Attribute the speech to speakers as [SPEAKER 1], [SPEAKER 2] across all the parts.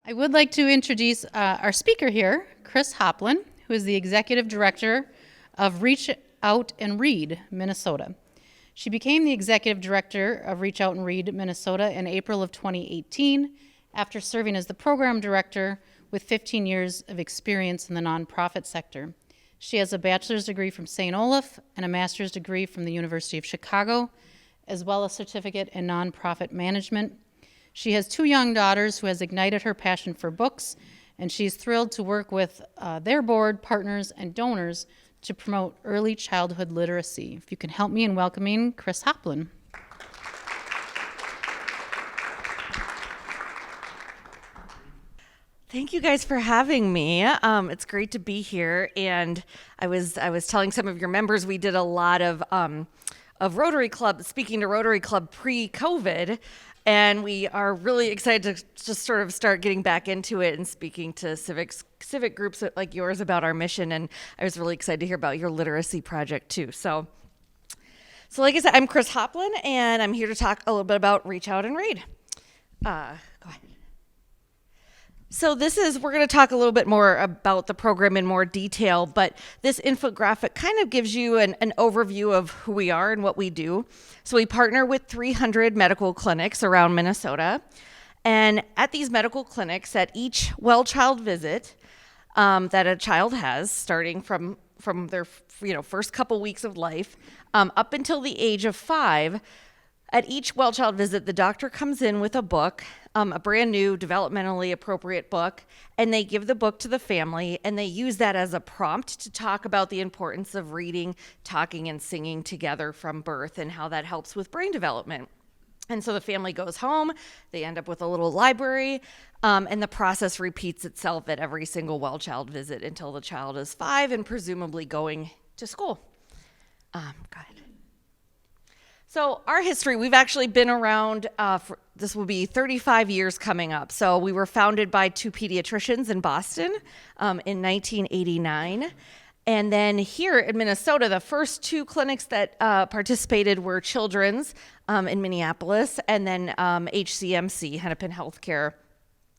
[SPEAKER 1] I would like to introduce our speaker here, Chris Hoplin, who is the Executive Director of Reach Out and Read, Minnesota. She became the Executive Director of Reach Out and Read, Minnesota in April of 2018 after serving as the Program Director with 15 years of experience in the nonprofit sector. She has a bachelor's degree from St. Olaf and a master's degree from the University of Chicago, as well as a certificate in nonprofit management. She has 2 young daughters who has ignited her passion for books, and she's thrilled to work with their board, partners, and donors to promote early childhood literacy. If you can help me in welcoming Chris Hoplin.
[SPEAKER 2] Thank you guys for having me. It's great to be here, and I was telling some of your members we did a lot of Rotary Club, speaking to Rotary Club pre-COVID, and we are really excited to just sort of start getting back into it and speaking to civic groups like yours about our mission. And I was really excited to hear about your literacy project too. So like I said, I'm Chris Hoplin, and I'm here to talk a little bit about Reach Out and Read. Go ahead. So we're going to talk a little bit more about the program in more detail, but this infographic kind of gives you an overview of who we are and what we do. So we partner with 300 medical clinics around Minnesota. And at these medical clinics, at each well child visit that a child has, starting from their first couple weeks of life up until the age of 5, at each well child visit, the doctor comes in with a book, a brand new developmentally appropriate book, and they give the book to the family, and they use that as a prompt to talk about the importance of reading, talking, and singing together from birth and how that helps with brain development. And so the family goes home, they end up with a little library, and the process repeats itself at every single well child visit until the child is 5 and presumably going to school. Go ahead. So our history, we've actually been around, this will be 35 years coming up. So we were founded by 2 pediatricians in Boston in 1989. And then here in Minnesota, the first 2 clinics that participated were Children's in Minneapolis, and then HCMC, Hennepin Healthcare.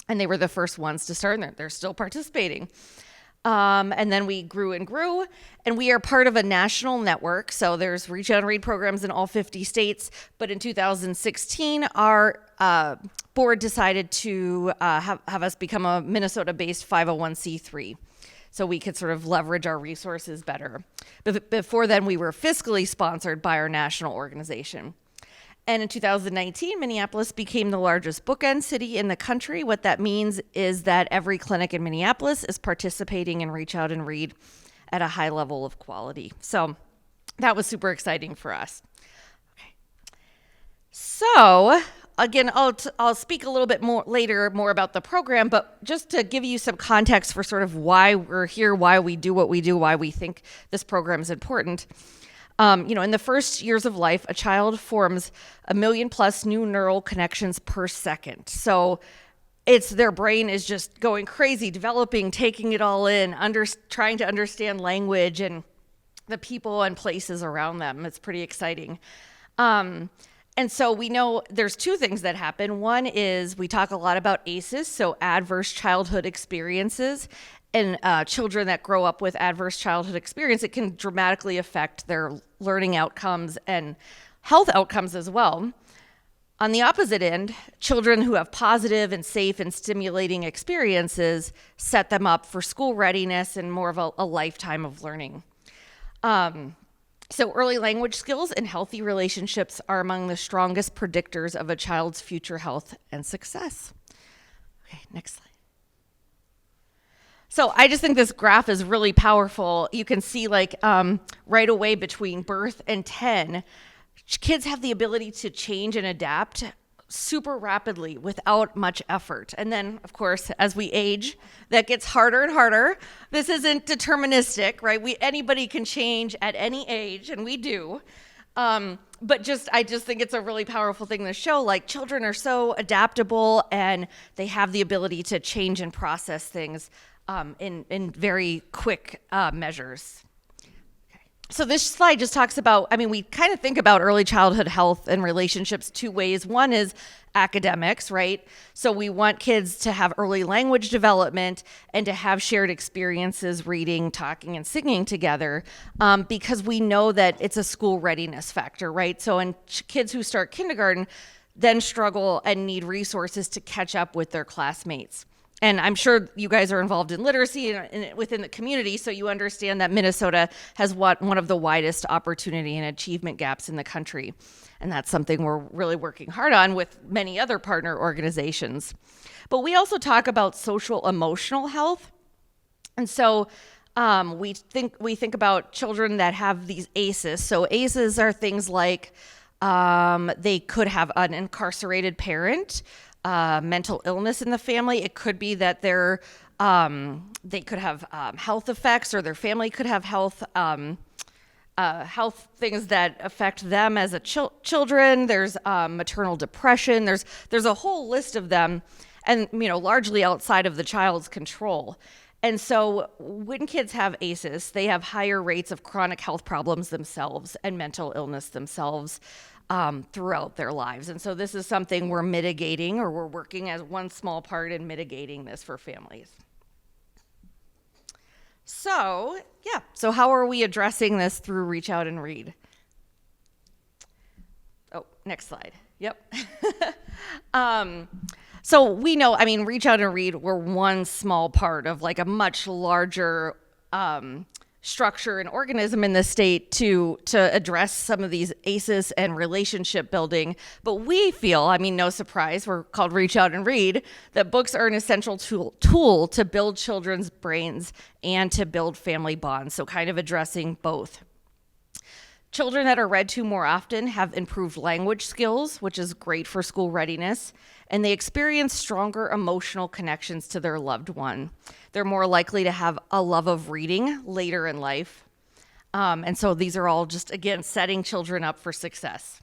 [SPEAKER 2] And they were the first ones to start, and they're still participating. And then we grew and grew, and we are part of a national network. So there's Reach Out and Read programs in all 50 states. But in 2016, our board decided to have us become a Minnesota-based 501c3. So we could sort of leverage our resources better. But before then, we were fiscally sponsored by our national organization. And in 2019, Minneapolis became the largest bookend city in the country. What that means is that every clinic in Minneapolis is participating in Reach Out and Read at a high level of quality. So that was super exciting for us. Okay. So again, I'll speak a little bit more later about the program, but just to give you some context for sort of why we're here, why we do what we do, why we think this program is important. In the first years of life, a child forms 1 million plus new neural connections per second. So their brain is just going crazy, developing, taking it all in, trying to understand language and the people and places around them. It's pretty exciting. And so we know there's 2 things that happen. One is we talk a lot about ACEs, so adverse childhood experiences. And children that grow up with adverse childhood experience, it can dramatically affect their learning outcomes and health outcomes as well. On the opposite end, children who have positive and safe and stimulating experiences set them up for school readiness and more of a lifetime of learning. So early language skills and healthy relationships are among the strongest predictors of a child's future health and success. Okay, next slide. So I just think this graph is really powerful. You can see right away between birth and 10, kids have the ability to change and adapt super rapidly without much effort. And then, of course, as we age, that gets harder and harder. This isn't deterministic, right? Anybody can change at any age, and we do. But I just think it's a really powerful thing to show, children are so adaptable, and they have the ability to change and process things in very quick measures. Okay. So this slide just talks about, I mean, we kind of think about early childhood health and relationships two ways. One is academics, right? So we want kids to have early language development and to have shared experiences reading, talking, and singing together, because we know that it's a school readiness factor, right? So in kids who start kindergarten then struggle and need resources to catch up with their classmates. And I'm sure you guys are involved in literacy within the community, so you understand that Minnesota has one of the widest opportunity and achievement gaps in the country. And that's something we're really working hard on with many other partner organizations. But we also talk about social emotional health. And so we think about children that have these ACEs. So ACEs are things like they could have an incarcerated parent, mental illness in the family. It could be that they could have health effects, or their family could have health things that affect them as a children. There's maternal depression. There's a whole list of them, and largely outside of the child's control. And so when kids have ACEs, they have higher rates of chronic health problems themselves and mental illness themselves throughout their lives. And so this is something we're mitigating, or we're working as one small part in mitigating this for families. So how are we addressing this through Reach Out and Read? Oh, next slide. Yep. So we know, Reach Out and Read, we're one small part of like a much larger structure and organism in the state to address some of these ACEs and relationship building. But we feel, no surprise, we're called Reach Out and Read, that books are an essential tool to build children's brains and to build family bonds. So kind of addressing both. Children that are read to more often have improved language skills, which is great for school readiness, and they experience stronger emotional connections to their loved one. They're more likely to have a love of reading later in life. And so these are all just, again, setting children up for success.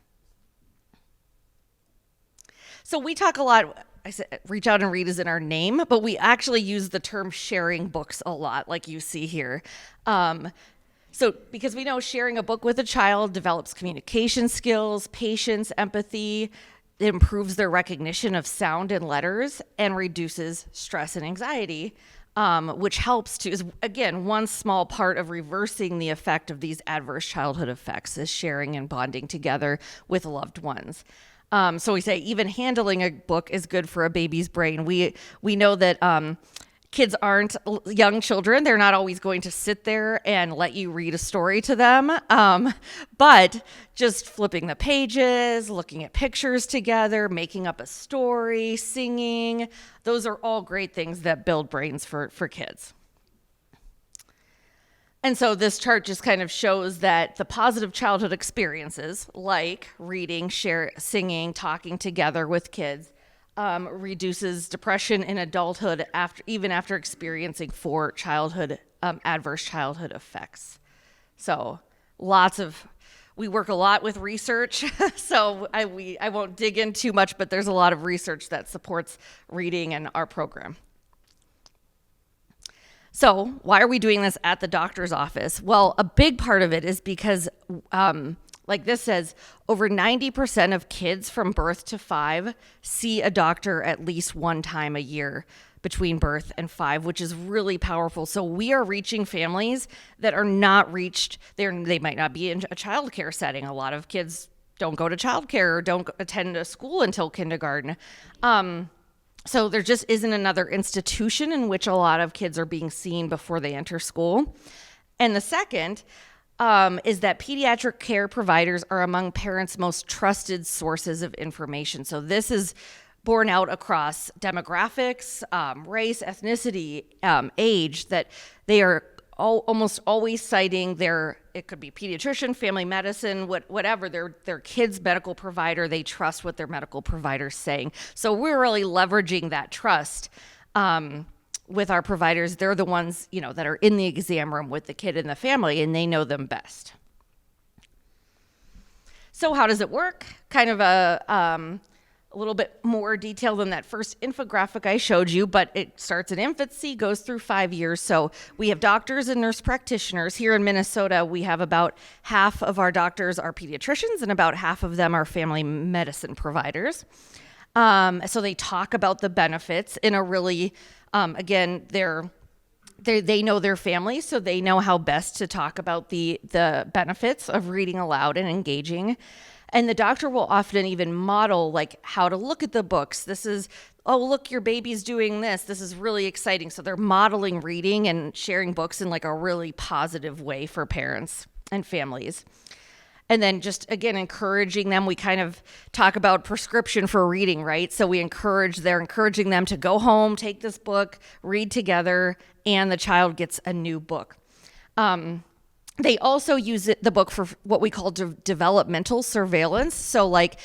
[SPEAKER 2] So we talk a lot, I said Reach Out and Read is in our name, but we actually use the term sharing books a lot, like you see here. So because we know sharing a book with a child develops communication skills, patience, empathy, it improves their recognition of sound and letters, and reduces stress and anxiety, which helps to, is again, one small part of reversing the effect of these adverse childhood effects, is sharing and bonding together with loved ones. So we say even handling a book is good for a baby's brain. We know that kids aren't young children. They're not always going to sit there and let you read a story to them. But just flipping the pages, looking at pictures together, making up a story, singing, those are all great things that build brains for kids. And so this chart just kind of shows that the positive childhood experiences, like reading, singing, talking together with kids, reduces depression in adulthood even after experiencing 4 adverse childhood effects. So we work a lot with research, so I won't dig in too much, but there's a lot of research that supports reading in our program. So why are we doing this at the doctor's office? Well, a big part of it is because like this says, over 90% of kids from birth to 5 see a doctor at least one time a year between birth and 5, which is really powerful. So we are reaching families that are not reached. They might not be in a childcare setting. A lot of kids don't go to childcare or don't attend a school until kindergarten. So there just isn't another institution in which a lot of kids are being seen before they enter school. And the second is that pediatric care providers are among parents' most trusted sources of information. So this is borne out across demographics, race, ethnicity, age, that they are almost always citing it could be pediatrician, family medicine, whatever, their kid's medical provider. They trust what their medical provider's saying. So we're really leveraging that trust with our providers. They're the ones, that are in the exam room with the kid and the family, and they know them best. So how does it work? Kind of a a little bit more detail than that first infographic I showed you, but it starts in infancy, goes through 5 years. So we have doctors and nurse practitioners. Here in Minnesota, we have about half of our doctors are pediatricians and about half of them are family medicine providers. So they talk about the benefits in a really, again, they know their families, so they know how best to talk about the benefits of reading aloud and engaging. And the doctor will often even model like how to look at the books. This is, oh, look, your baby's doing this. This is really exciting. So they're modeling reading and sharing books in like a really positive way for parents and families. And then just, again, encouraging them. We kind of talk about prescription for reading, right? So they're encouraging them to go home, take this book, read together, and the child gets a new book. They also use the book for what we call developmental surveillance. So like,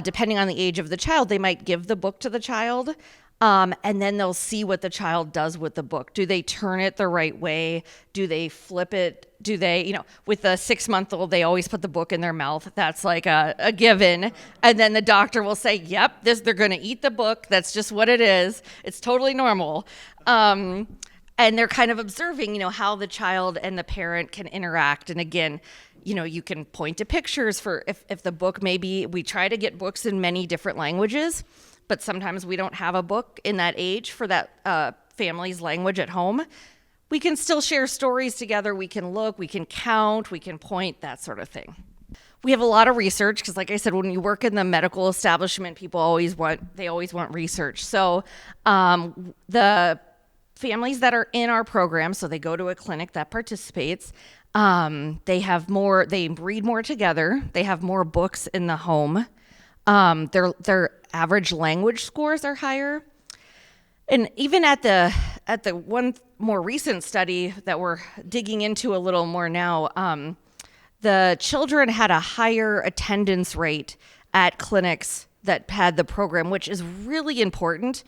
[SPEAKER 2] depending on the age of the child, they might give the book to the child, and then they'll see what the child does with the book. Do they turn it the right way? Do they flip it? Do they, with a 6-month-old, they always put the book in their mouth. That's like a given. And then the doctor will say, yep, they're going to eat the book. That's just what it is. It's totally normal. And they're kind of observing, how the child and the parent can interact. And again, you can point to pictures for if the book, maybe we try to get books in many different languages, but sometimes we don't have a book in that age for that family's language at home. We can still share stories together. We can look, we can count, we can point, that sort of thing. We have a lot of research because, like I said, when you work in the medical establishment, people always want research. So the families that are in our program, so they go to a clinic that participates, they read more together. They have more books in the home. Their average language scores are higher. And even at the one more recent study that we're digging into a little more now, the children had a higher attendance rate at clinics that had the program, which is really important.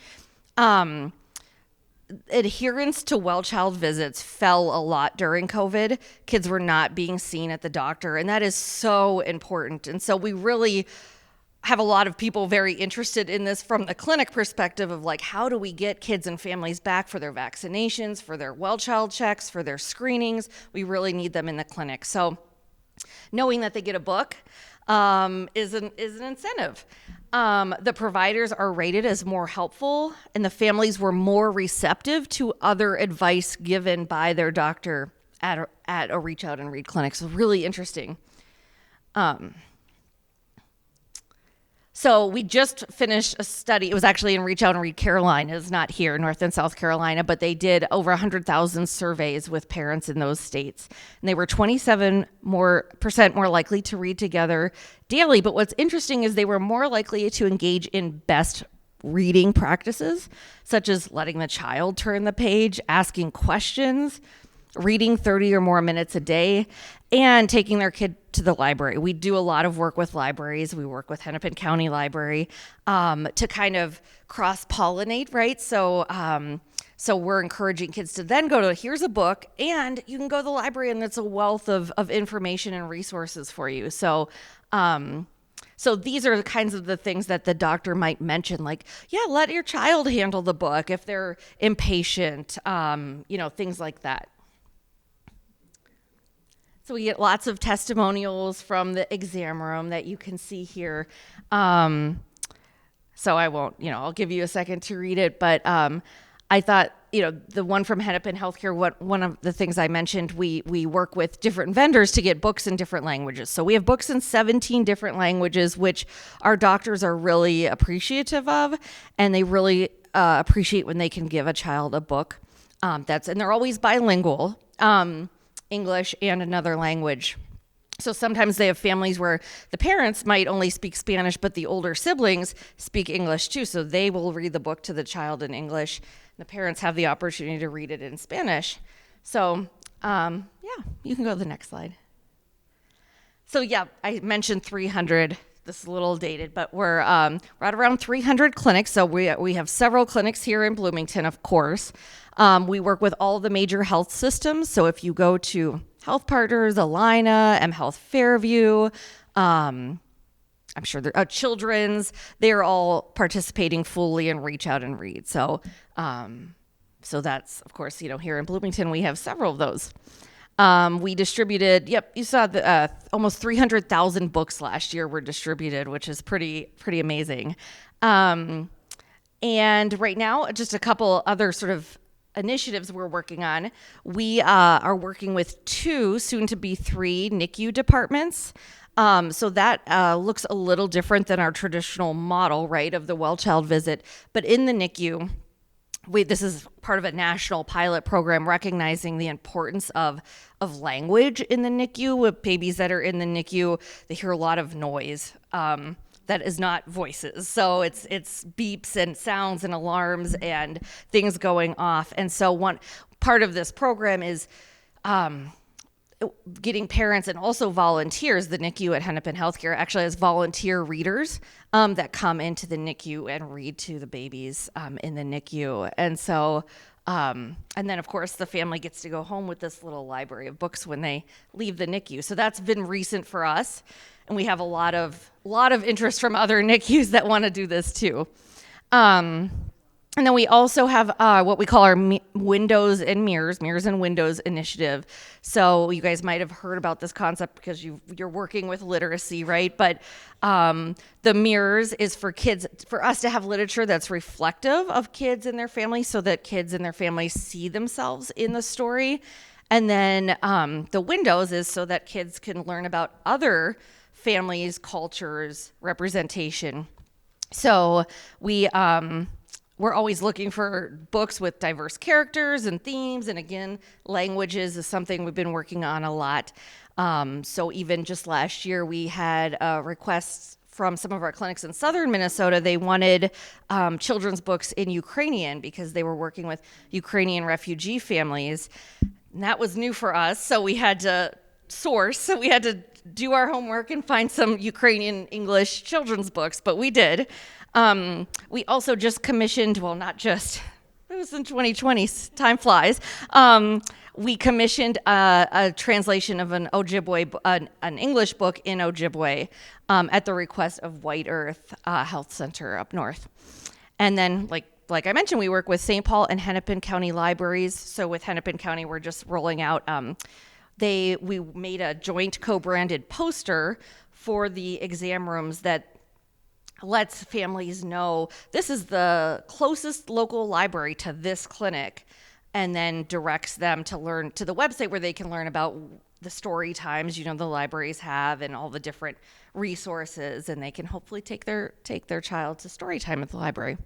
[SPEAKER 2] Adherence to well-child visits fell a lot during COVID. Kids were not being seen at the doctor, and that is so important. And so we really have a lot of people very interested in this from the clinic perspective of like, how do we get kids and families back for their vaccinations, for their well-child checks, for their screenings? We really need them in the clinic. So knowing that they get a book is an incentive. The providers are rated as more helpful, and the families were more receptive to other advice given by their doctor at a Reach Out and Read clinic. So really interesting. So we just finished a study. It was actually in Reach Out and Read Carolina. It's not here, North and South Carolina, but they did over 100,000 surveys with parents in those states. And they were 27% more likely to read together daily. But what's interesting is they were more likely to engage in best reading practices, such as letting the child turn the page, asking questions, reading 30 or more minutes a day, and taking their kid to the library. We do a lot of work with libraries. We work with Hennepin County Library to kind of cross-pollinate, right? So we're encouraging kids to then go to, here's a book, and you can go to the library, and it's a wealth of information and resources for you. So these are the kinds of the things that the doctor might mention, like, yeah, let your child handle the book if they're impatient, things like that. So we get lots of testimonials from the exam room that you can see here. So I won't, I'll give you a second to read it, but I thought, the one from Hennepin Healthcare, one of the things I mentioned, we work with different vendors to get books in different languages. So we have books in 17 different languages, which our doctors are really appreciative of, and they really appreciate when they can give a child a book. And they're always bilingual. English and another language. So sometimes they have families where the parents might only speak Spanish, but the older siblings speak English too. So they will read the book to the child in English. The parents have the opportunity to read it in Spanish. So you can go to the next slide. So I mentioned 300. This is a little dated, but we're at around 300 clinics. So we have several clinics here in Bloomington, of course. We work with all the major health systems. So if you go to Health Partners, Alina, M Health Fairview, I'm sure they're children's. They're all participating fully in Reach Out and Read. So, so that's, of course, here in Bloomington, we have several of those. We distributed, you saw the almost 300,000 books last year were distributed, which is pretty amazing. And right now, just a couple other sort of initiatives we're working on. We are working with 2, soon to be 3 NICU departments. So that looks a little different than our traditional model, right, of the well-child visit. But in the NICU, this is part of a national pilot program recognizing the importance of language in the NICU. With babies that are in the NICU, they hear a lot of noise that is not voices. So it's beeps and sounds and alarms and things going off. And so one part of this program is getting parents and also volunteers. The NICU at Hennepin Healthcare actually has volunteer readers that come into the NICU and read to the babies in the NICU. And so, and then of course the family gets to go home with this little library of books when they leave the NICU. So that's been recent for us. And we have a lot of interest from other NICUs that want to do this too. And then we also have what we call our Windows and Mirrors and Windows initiative. So you guys might have heard about this concept because you're working with literacy, right? But the Mirrors is for kids, for us to have literature that's reflective of kids and their families so that kids and their families see themselves in the story. And then the Windows is so that kids can learn about other families, cultures, representation. So we're always looking for books with diverse characters and themes. And again, languages is something we've been working on a lot. So even just last year, we had requests from some of our clinics in southern Minnesota. They wanted children's books in Ukrainian because they were working with Ukrainian refugee families. And that was new for us. So we had to we had to do our homework and find some Ukrainian English children's books, but we did. We also just commissioned, it was in 2020, time flies. We commissioned a translation of an Ojibwe, an English book in Ojibwe at the request of White Earth Health Center up north. And then, like I mentioned, we work with St. Paul and Hennepin County libraries. So with Hennepin County, we're just rolling out, we made a joint co-branded poster for the exam rooms that lets families know this is the closest local library to this clinic, and then directs them to the website where they can learn about the story times, the libraries have and all the different resources, and they can hopefully take their child to story time at the library.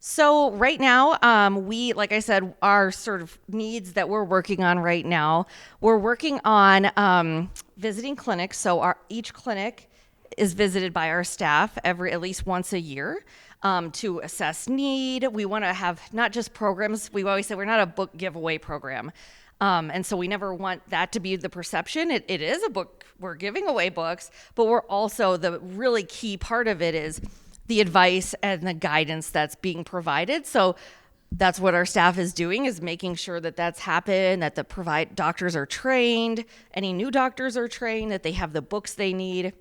[SPEAKER 2] So right now, we, like I said, our sort of needs that we're working on right now, we're working on visiting clinics. So each clinic is visited by our staff at least once a year to assess need. We want to have not just programs. We always say we're not a book giveaway program. And so we never want that to be the perception. It is a book. We're giving away books, but we're also, the really key part of it is the advice and the guidance that's being provided. So that's what our staff is doing, is making sure that that's happened, that the doctors are trained, any new doctors are trained, that they have the books they need.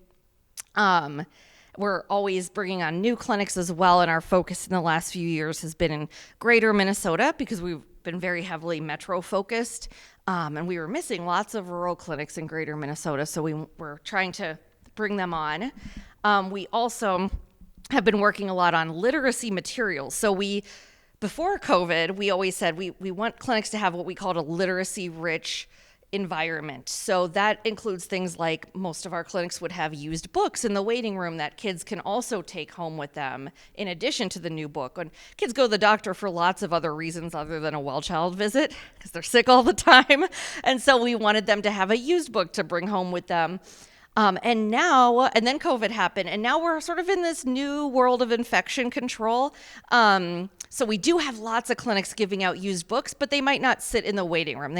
[SPEAKER 2] We're always bringing on new clinics as well, and our focus in the last few years has been in greater Minnesota because we've been very heavily metro focused, and we were missing lots of rural clinics in greater Minnesota, so we're trying to bring them on. We also have been working a lot on literacy materials. So before COVID, we always said we want clinics to have what we called a literacy-rich environment. So that includes things like most of our clinics would have used books in the waiting room that kids can also take home with them in addition to the new book. When kids go to the doctor for lots of other reasons other than a well-child visit, because they're sick all the time. And so we wanted them to have a used book to bring home with them. And then COVID happened, and now we're sort of in this new world of infection control. So we do have lots of clinics giving out used books, but they might not sit in the waiting room.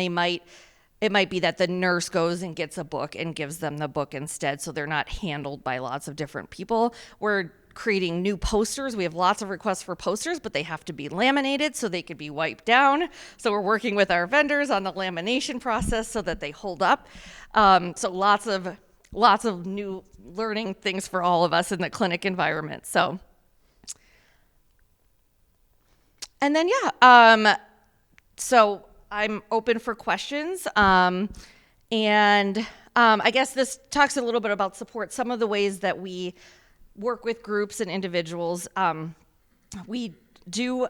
[SPEAKER 2] It might be that the nurse goes and gets a book and gives them the book instead, so they're not handled by lots of different people. We're creating new posters. We have lots of requests for posters, but they have to be laminated so they could be wiped down. So we're working with our vendors on the lamination process so that they hold up. So lots of new learning things for all of us in the clinic environment. So, and then so I'm open for questions. I guess this talks a little bit about support. Some of the ways that we work with groups and individuals, we do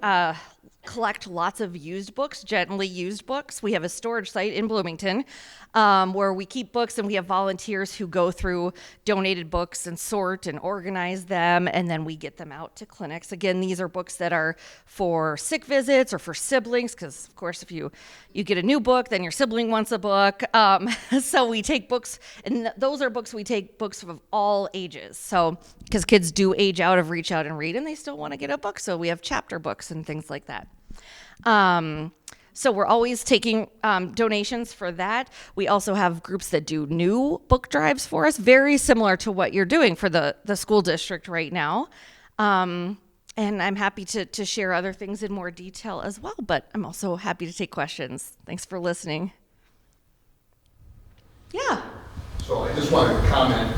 [SPEAKER 2] collect lots of used books, gently used books. We have a storage site in Bloomington where we keep books, and we have volunteers who go through donated books and sort and organize them, and then we get them out to clinics. Again, these are books that are for sick visits or for siblings, because of course if you get a new book, then your sibling wants a book. So we take books, and those are books, we take books of all ages. So because kids do age out of Reach Out and Read, and they still want to get a book, so we have chapter books and things like that. So we're always taking donations for that. We also have groups that do new book drives for us, very similar to what you're doing for the school district right now. And I'm happy to share other things in more detail as well, but I'm also happy to take questions. Thanks for listening. Yeah.
[SPEAKER 3] So I just wanted to comment.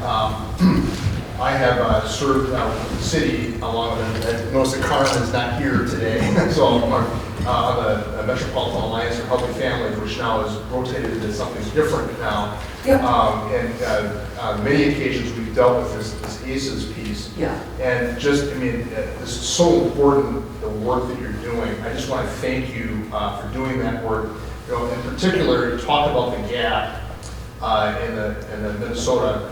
[SPEAKER 3] I have served the city along with, I noticed that Carmen is not here today, so I'm on the Metropolitan Alliance for Healthy Families, which now is rotated into something different now.
[SPEAKER 4] Yep.
[SPEAKER 3] On many occasions we've dealt with this ACEs piece.
[SPEAKER 4] Yeah.
[SPEAKER 3] And just, I mean, this is so important, the work that you're doing. I just want to thank you for doing that work. You know, in particular, you talked about the gap in the Minnesota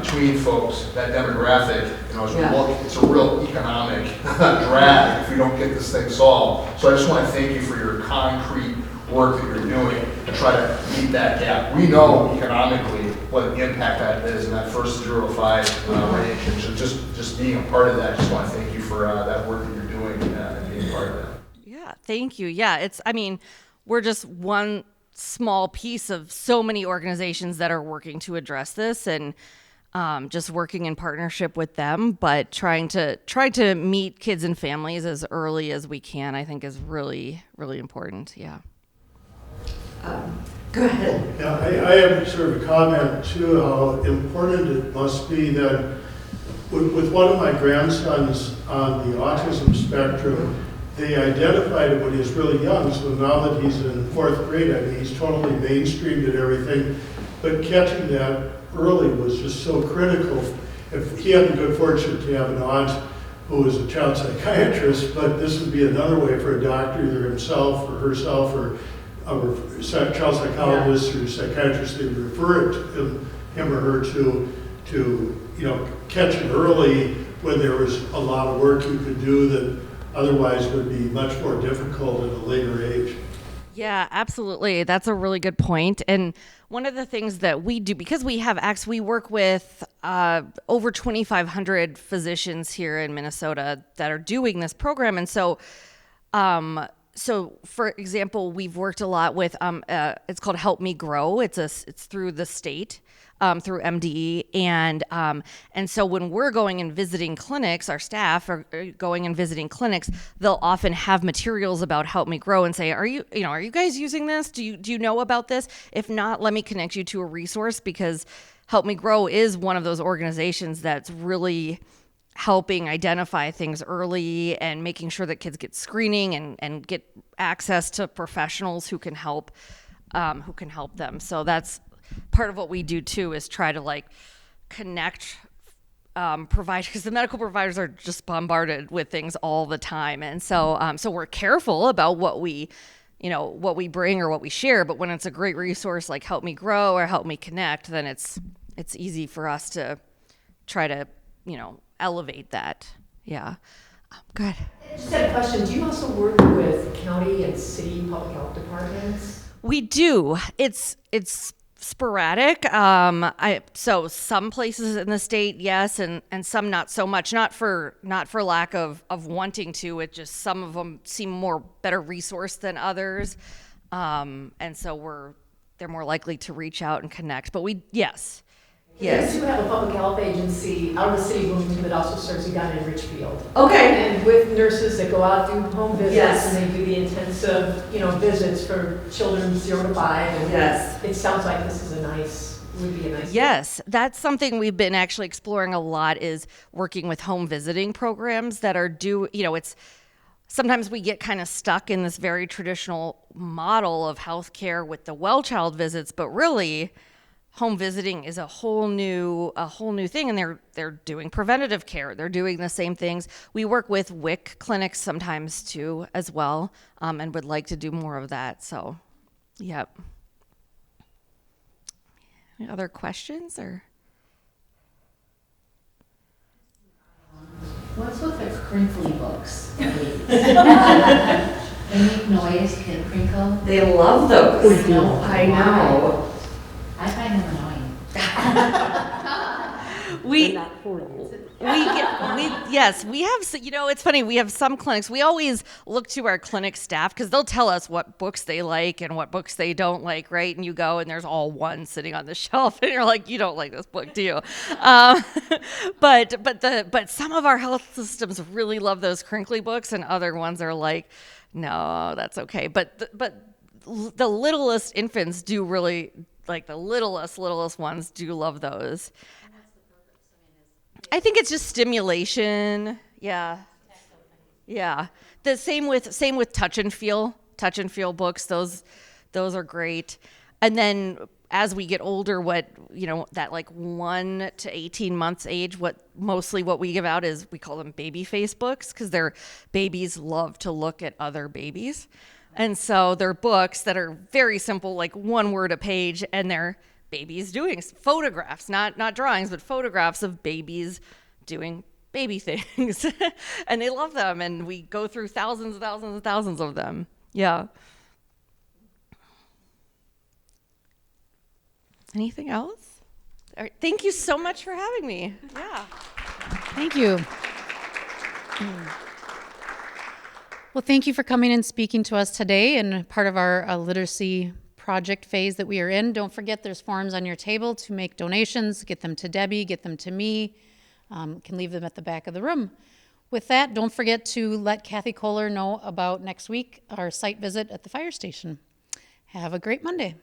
[SPEAKER 3] between folks, that demographic, you know, as we look, it's a real economic drag if we don't get this thing solved. So I just want to thank you for your concrete work that you're doing to try to meet that gap. We know economically what the impact that is in that first 0 to 5 range, and so just being a part of that, just want to thank you for that work that you're doing and being part of that.
[SPEAKER 2] Yeah, thank you. Yeah, we're just one small piece of so many organizations that are working to address this, and just working in partnership with them, but trying to meet kids and families as early as we can, I think is really, really important. Yeah.
[SPEAKER 4] Go ahead.
[SPEAKER 5] Yeah, I have sort of a comment too, how important it must be that with one of my grandsons on the autism spectrum, they identified it when he was really young, so now that he's in 4th grade, I mean, he's totally mainstreamed and everything, but catching that early was just so critical. If he had the good fortune to have an aunt who was a child psychiatrist, but this would be another way for a doctor, either himself or herself or a child psychologist or psychiatrist, they would refer it to him or her to you know, catch it early when there was a lot of work you could do that otherwise would be much more difficult at a later age.
[SPEAKER 2] Yeah, absolutely. That's a really good point. And one of the things that we do, because we have we work with over 2,500 physicians here in Minnesota that are doing this program. And so, for example, we've worked a lot with, it's called Help Me Grow. It's through the state. Through MDE, and so when we're going and visiting clinics, our staff are going and visiting clinics, they'll often have materials about Help Me Grow and say, are you guys using this? Do you know about this? If not, let me connect you to a resource, because Help Me Grow is one of those organizations that's really helping identify things early and making sure that kids get screening and get access to professionals who can help them. So that's part of what we do too, is try to connect providers, because the medical providers are just bombarded with things all the time, and so we're careful about what we bring or what we share. But when it's a great resource like Help Me Grow or Help Me Connect, then it's easy for us to try to elevate that. Yeah. Go ahead.
[SPEAKER 4] I just had a question. Do you also work with county and city public health departments?
[SPEAKER 2] We do. It's sporadic. So some places in the state, yes, and some not so much. Not for lack of wanting to. It just, some of them seem better resourced than others, and so they're more likely to reach out and connect. But yes. Yes.
[SPEAKER 4] We do have a public health agency out of the city of Bloomington that also serves Uganda and Richfield.
[SPEAKER 2] Okay.
[SPEAKER 4] And with nurses that go out, do home visits,
[SPEAKER 2] Yes.
[SPEAKER 4] and they do the intensive, visits for children 0 to 5. And
[SPEAKER 2] Yes.
[SPEAKER 4] it sounds like this is would be a nice.
[SPEAKER 2] Yes, that's something we've been actually exploring a lot, is working with home visiting programs that are it's sometimes we get kind of stuck in this very traditional model of healthcare with the well child visits, but really home visiting is a whole new thing, and they're doing preventative care. They're doing the same things. We work with WIC clinics sometimes too as well, and would like to do more of that. So, yep. Any other questions or?
[SPEAKER 6] What's with the crinkly books? They make noise, they crinkle.
[SPEAKER 2] They love those.
[SPEAKER 6] I know. I find them annoying.
[SPEAKER 2] We have, it's funny, we have some clinics, we always look to our clinic staff because they'll tell us what books they like and what books they don't like, right? And you go and there's all one sitting on the shelf and you're like, you don't like this book, do you? But some of our health systems really love those crinkly books, and other ones are like, no, that's okay. But the littlest infants do really, like the littlest ones do love those. I think it's just stimulation. Yeah. The same with touch and feel books. Those are great. And then as we get older, that like 1 to 18 months age, what we give out is, we call them baby face books, because their babies love to look at other babies. And so they're books that are very simple, like one word a page, and they're babies doing photographs, not drawings, but photographs of babies doing baby things. And they love them, and we go through thousands of them. Yeah. Anything else? All right. Thank you so much for having me. Yeah.
[SPEAKER 1] Thank you. Well, thank you for coming and speaking to us today, and part of our literacy project phase that we are in. Don't forget, there's forms on your table to make donations. Get them to Debbie, get them to me. Can leave them at the back of the room. With that, don't forget to let Kathy Kohler know about next week, our site visit at the fire station. Have a great Monday.